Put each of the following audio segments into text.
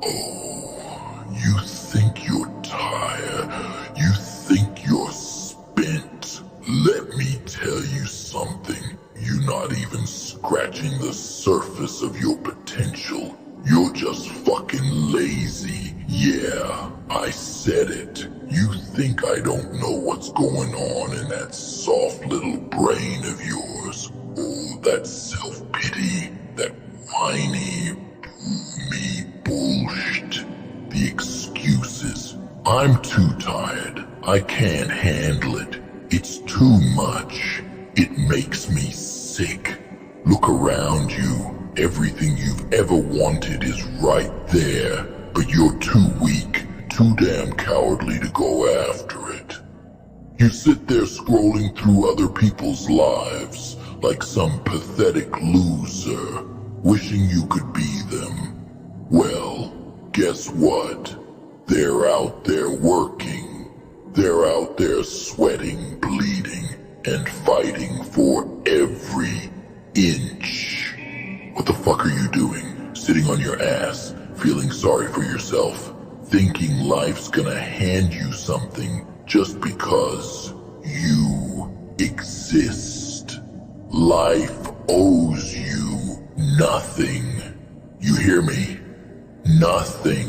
Oh, you think you're tired. You think you're spent. Let me tell you something. You're not even scratching the surface of your potential. You're just fucking lazy. Yeah, I said it. You think I don't know what's going on in that soft little brain of yours. Oh, that self-pity, that whiny, me bullshit. The excuses. I'm too tired. I can't handle it. It's too much. It makes me sick. Look around you. Everything you've ever wanted is right there. But you're too weak, too damn cowardly to go after it. You sit there scrolling through other people's lives like some pathetic loser, wishing you could be them. Well, guess what? They're out there working. They're out there sweating, bleeding, and fighting for every inch. What the fuck are you doing? Sitting on your ass, feeling sorry for yourself, thinking life's gonna hand you something just because you exist. Life owes you nothing. You hear me? Nothing.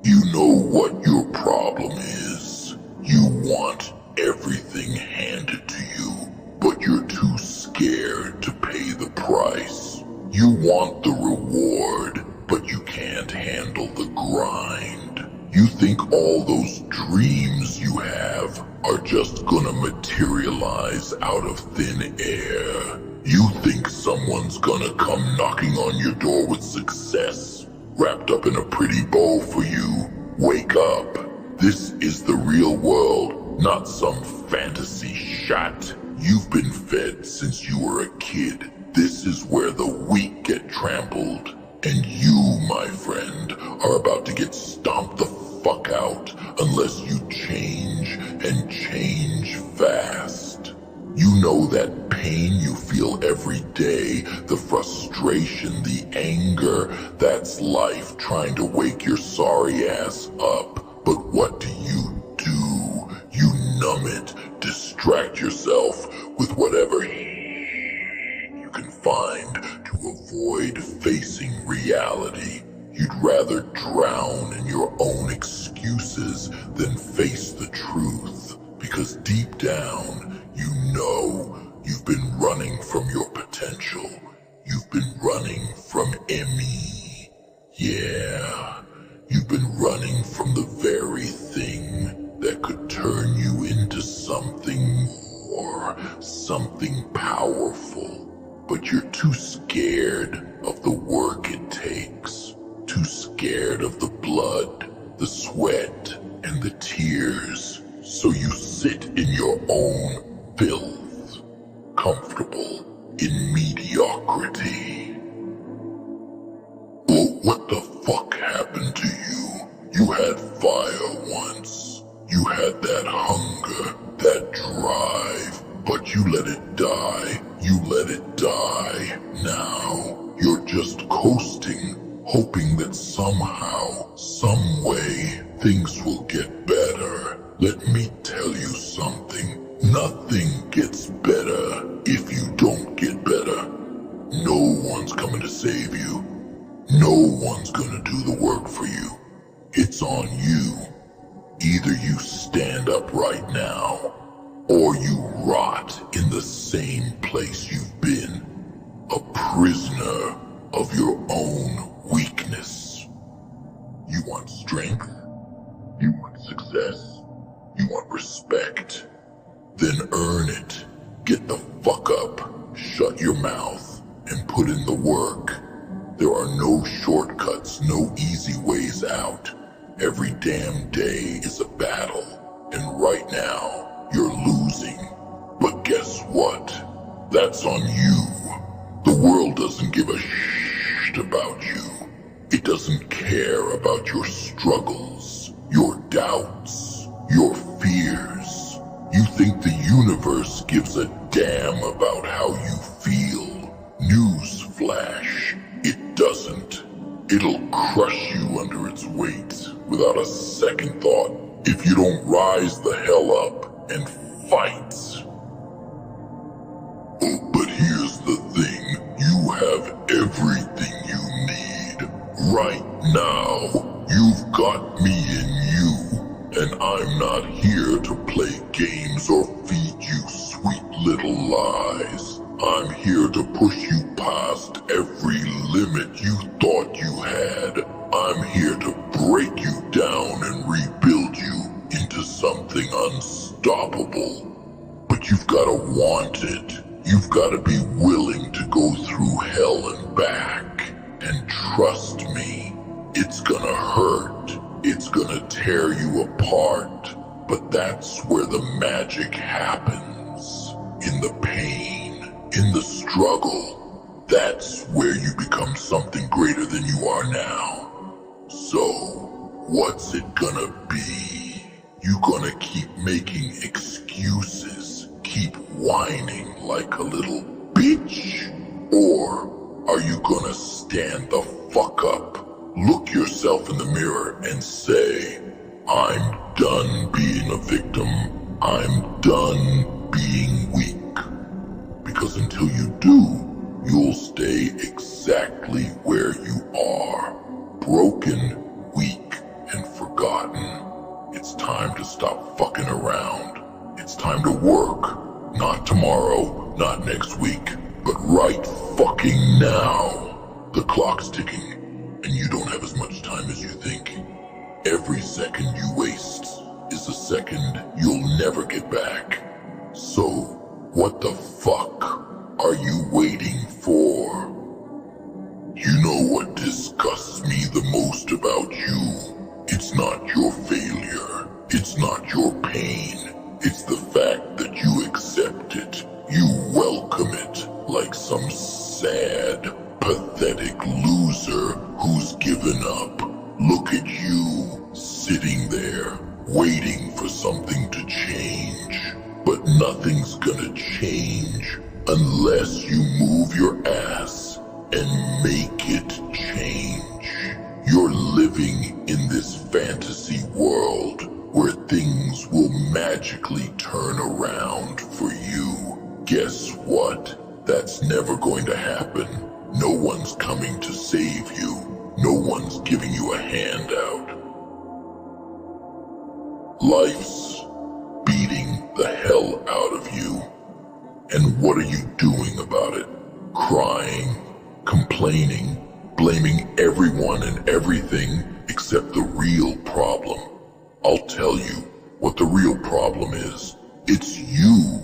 You know what your problem is. You want everything handed to you, but you're too scared to pay the price. You want the reward, but you can't handle the grind. You think all those dreams you have are just gonna materialize out of thin air. You think someone's gonna come knocking on your door with success, wrapped up in a pretty bow for you. Wake up. This is the real world, not some fantasy shot. You've been fed since you were a kid. This is where the weak get trampled. And you, my friend, are about to get stomped the fuck out unless you change, and change fast. You know that pain you feel every day, the frustration, the anger, that's life trying to wake your sorry ass up. But what do? You numb it, distract yourself with whatever you can find to avoid facing reality. You'd rather drown in your own excuses than face the truth, because deep down, you know you've been running from your potential. You've been running from Emmy. Yeah, you've been running from the very thing that could turn you into something more, something powerful. But you're too scared of the work it takes, too scared of the blood, the sweat, and the tears. So you sit in your own filth, comfortable in mediocrity. Well, what the fuck happened to you? You had fire once. You had that hunger, that drive, but you let it die. You let it die. Now, you're just coasting, hoping that somehow, some way, things will get better. Let me tell you something. Nothing gets better if you don't get better. No one's coming to save you. No one's gonna do the work for you. It's on you. Either you stand up right now, or you rot in the same place you've been, a prisoner of your own weakness. You want strength? You want success? You want respect? Then earn it. Get the fuck up, shut your mouth, and put in the work. There are no shortcuts, no easy ways out. Every damn day is a battle, and right now, you're losing. But guess what? That's on you. The world doesn't give a shit about you. It doesn't care about your struggles, your doubts, your fears. You think the universe gives a damn about how you feel. Newsflash, it doesn't. It'll crush you under its weight without a second thought if you don't rise the hell up and fight. Oh, but here's the thing. You have everything you need. Right now, you've got me in you, and I'm not here to play games or feed you sweet little lies. I'm here to push you past every limit you thought you had. I'm here to break you down and rebuild you into something unstoppable. But you've got to want it. You've got to be willing to go through hell and back. And trust me, it's gonna hurt. It's gonna tear you apart. But that's where the magic happens. In the pain, in the struggle. That's where you become something greater than you are now. So, what's it gonna be? You gonna keep making excuses, keep whining like a little bitch? Or are you gonna stand the fuck up, look yourself in the mirror and say, I'm done being a victim, I'm done being weak? Because until you do, you'll stay exactly where you are, broken, weak, and forgotten. It's time to stop fucking around. It's time to work. Not tomorrow, not next week, but right fucking now. The clock's ticking, and you don't have as much time as you think. Every second you waste is a second you'll never get back. So, what the fuck are you waiting for? You know what disgusts me the most about you? It's not your failure. It's not your pain. It's the fact that you accept it. You welcome it like some sad, pathetic loser who's given up. Look at you, sitting there, waiting for something to change. But nothing's gonna change unless you move your ass and make it change. You're living in this fantasy world where things will magically turn around for you. Guess what? That's never going to happen. No one's coming to save you. No one's giving you a handout. Life's beating the hell out of you. And what are you doing about it? Crying, complaining, blaming everyone and everything except the real problem. I'll tell you what the real problem is. It's you.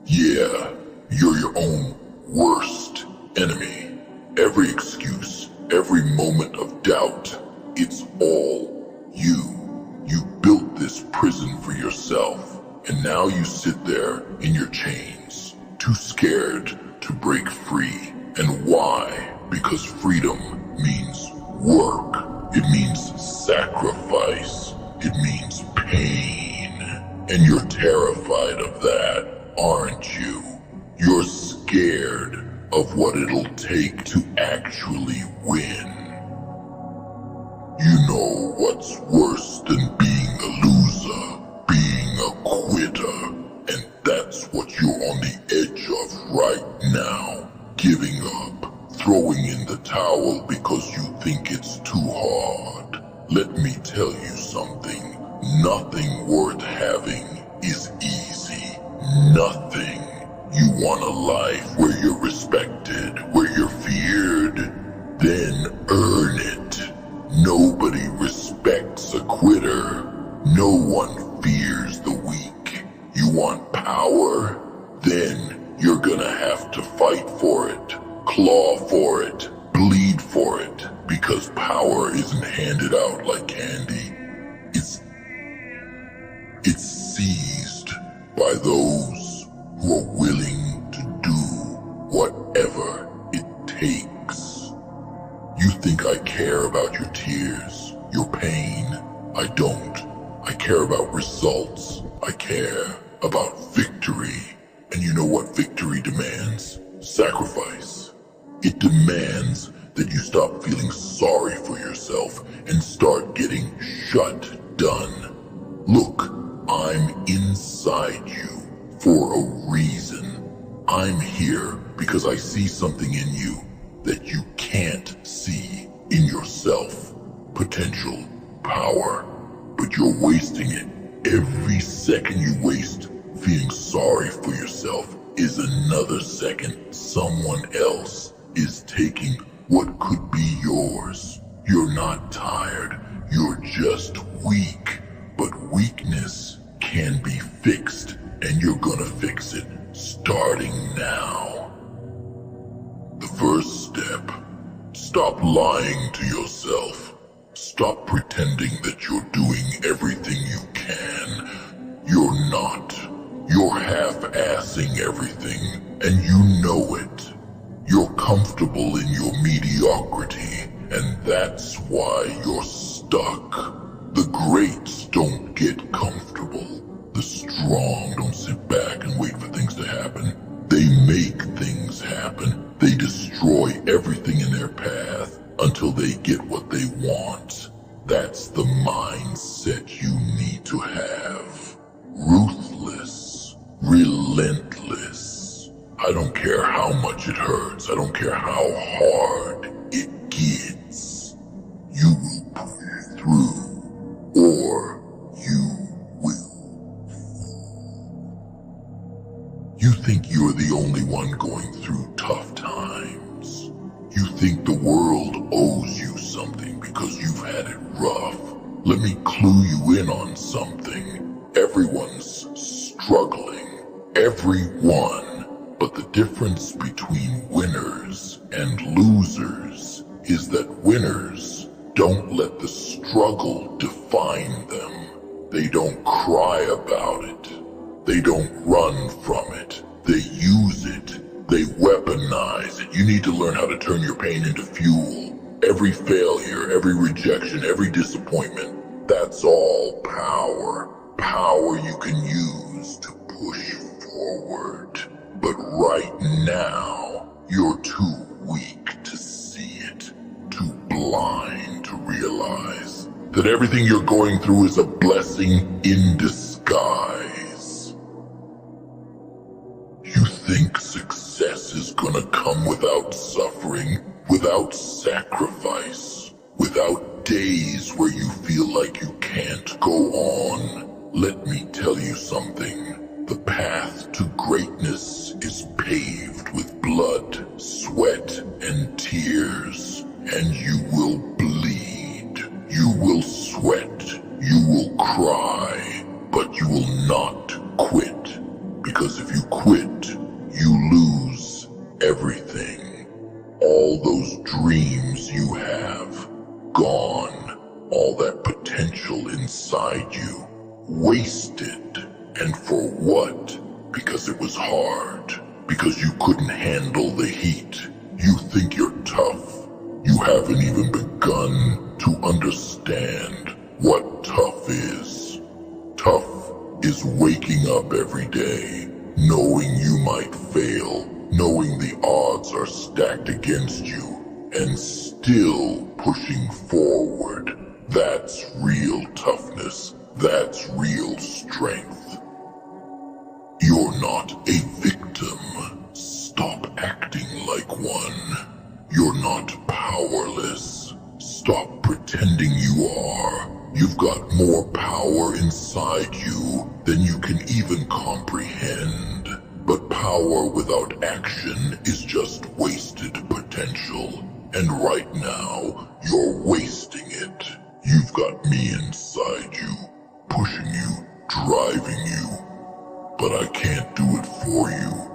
Yeah, you're your own worst enemy. Every excuse, every moment of doubt, it's all you. You built this prison for yourself, and now you sit there in your chains, too scared to break free. And why? Because freedom means work. It means sacrifice. It means pain. And you're terrified of that, aren't you? You're scared of what it'll take to actually win. You know what's worse than being a loser, being a quitter, and that's what you're on the edge of right now. Giving up, throwing in the towel because you think it's too hard. Let me tell you something. Nothing worth having is easy. Nothing. You want a life where you're respected, where you're feared? Then earn it. Nobody respects a quitter. No one fears the weak. You want power? Then you're gonna have to fight for it, claw for it, bleed for it, because power isn't handed out like candy. It's seized by those who are willing to do whatever it takes. You think I care about your tears, your pain? I don't. I care about results. I care about victory. And you know what victory demands? Sacrifice. It demands that you stop feeling sorry for yourself and start getting shut done. Look, I'm inside you for a reason. I'm here because I see something in you that you can't see in yourself. Potential, power, but you're wasting it. Every second you waste feeling sorry for yourself is another second someone else is taking what could be yours. You're not tired, you're just weak. But weakness can be fixed, and you're gonna fix it starting now. The first step, stop lying to yourself. Stop pretending that you're doing everything you can. You're not. You're half-assing everything, and you know it. You're comfortable in your mediocrity, and that's why you're stuck. The greats don't get comfortable. The strong don't sit back and wait for things to happen. They make things happen. They destroy everything in their path until they get what they want. That's the mindset you need to have. Ruthless, relentless. I don't care how much it hurts. I don't care how hard it gets. You will push through, or you will. You think you're the only one going through tough times. You think the world owes you something because you've had it rough. Let me clue you in on something. Everyone's struggling. Everyone. But the difference between winners and losers is that winners don't let the struggle define them. They don't cry about it. They don't run from it. They use it. They weaponize it. You need to learn how to turn your pain into fuel. Every failure, every rejection, every disappointment, that's all power. Power you can use to push forward. But right now, you're too weak to see it, too blind to realize that everything you're going through is a blessing in disguise. You think success is gonna come without suffering, without sacrifice, without days where you feel like you can't go on. Let me tell you something. The path to greatness is paved with blood, sweat, and tears, and you will bleed. You will sweat. You will cry, but you will not quit. Because if you quit, you lose everything. All those dreams you have, gone. All that potential inside you, wasted. And for what? Because it was hard. Because you couldn't handle the heat. You think you're tough. You haven't even begun to understand what tough is. Tough is waking up every day, knowing you might fail, knowing the odds are stacked against you, and still pushing forward. That's real toughness. That's real strength. You're not a victim. Stop acting like one. You're not powerless. Stop pretending you are. You've got more power inside you than you can even comprehend. But power without action is just wasted potential. And right now, you're wasting it. You've got me inside you, pushing you, driving you. But I can't do it for you.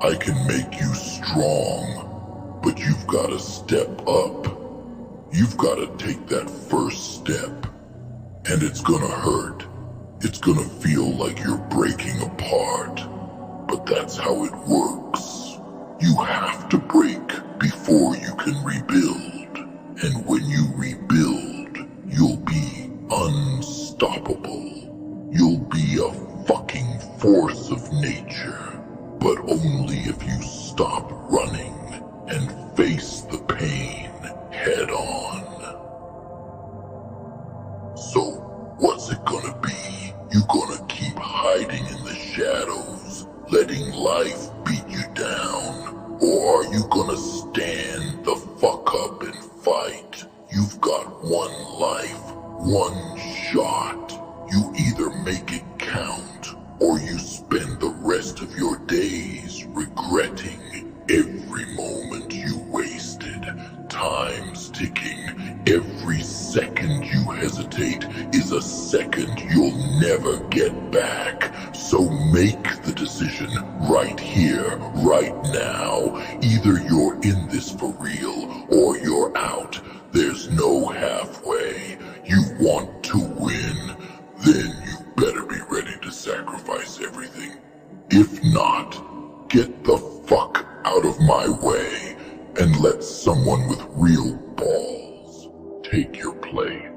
I can make you strong, but you've got to step up. You've got to take that first step, and it's gonna hurt. It's gonna feel like you're breaking apart, but that's how it works. You have to break before you can rebuild, and when you rebuild, you'll be unstoppable. You'll be a fucking force of nature, but only if you stop running and face the pain. head on. So, what's it gonna be? You gonna keep hiding in the shadows, letting life beat you down? Or are you gonna stand the fuck up and fight? You've got one life, one shot. You either make it count, or you spend the rest of your days regretting every moment you wasted. Time's ticking. Every second you hesitate is a second you'll never get back. So make the decision right here, right now. Either you're in this for real or you're out. There's no halfway. You want to win, then you better be ready to sacrifice everything. If not, get the fuck out of my way and let someone with real balls take your place.